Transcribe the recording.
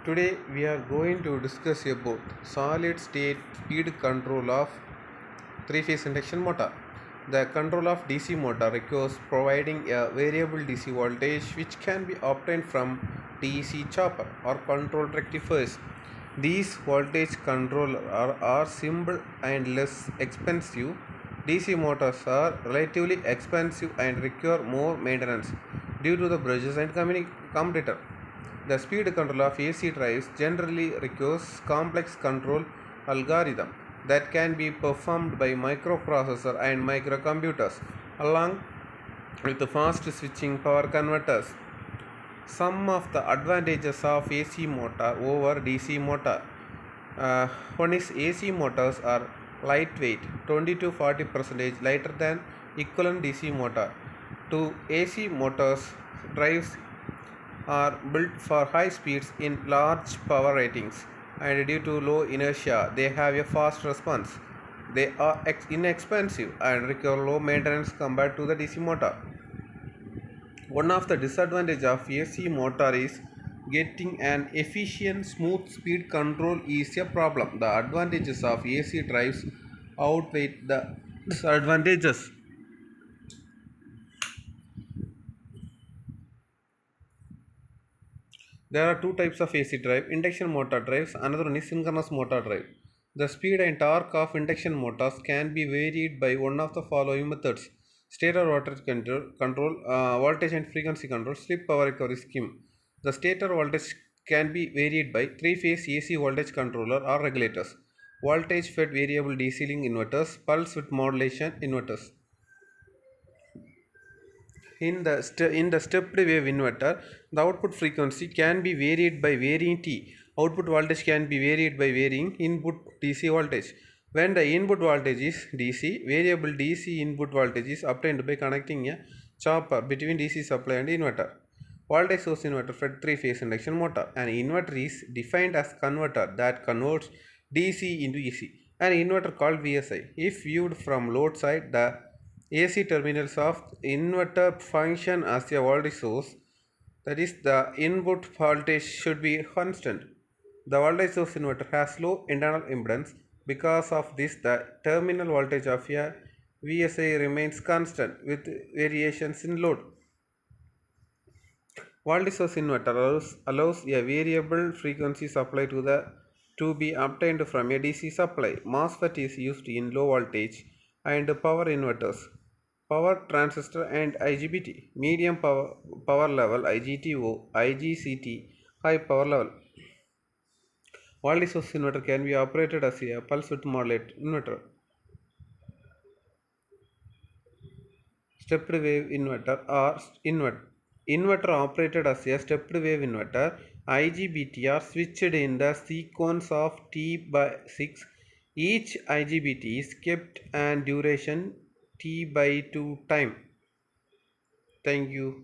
Today we are going to discuss about solid state speed control of three-phase induction motor. The control of DC motor requires providing a variable DC voltage which can be obtained from DC chopper or control rectifiers. These voltage controllers are simple and less expensive. DC motors are relatively expensive and require more maintenance due to the brushes and commutator. The speed control of AC drives generally requires complex control algorithm that can be performed by microprocessor and microcomputers along with the fast switching power converters. Some of the advantages of AC motor over DC motor. One is AC motors are lightweight, 20 to 40% lighter than equivalent DC motor. Two AC motors drives are built for high speeds in large power ratings, and due to low inertia they have a fast response. They are inexpensive and require low maintenance compared to the DC motor. One of the disadvantages of AC motor is getting an efficient smooth speed control is a problem. The advantages of AC drives outweigh the disadvantages. There are two types of AC drive, induction motor drives, another one is synchronous motor drive. The speed and torque of induction motors can be varied by one of the following methods: stator voltage control, voltage and frequency control, slip power recovery scheme. The stator voltage can be varied by three-phase AC voltage controller or regulators, voltage fed variable DC link inverters, pulse width modulation inverters. In the stepped wave inverter, the output frequency can be varied by varying T. Output voltage can be varied by varying input DC voltage. When the input voltage is DC, variable DC input voltage is obtained by connecting a chopper between DC supply and inverter. Voltage source inverter fed three-phase induction motor. An inverter is defined as converter that converts DC into AC. An inverter called VSI. If viewed from load side, the AC terminals of inverter function as a voltage source, that is, the input voltage should be constant. The voltage source inverter has low internal impedance. Because of this, the terminal voltage of a VSI remains constant with variations in load. Voltage source inverter allows a variable frequency supply to be obtained from a DC supply. MOSFET is used in low voltage and power inverters, power transistor and IGBT, medium power level IGTO, IGCT, high power level. Voltage source inverter can be operated as a pulse width modulated inverter. Stepped wave inverter or inverter operated as a stepped wave inverter. IGBT are switched in the sequence of T by 6. Each IGBT is kept and duration T by 2 time. Thank you.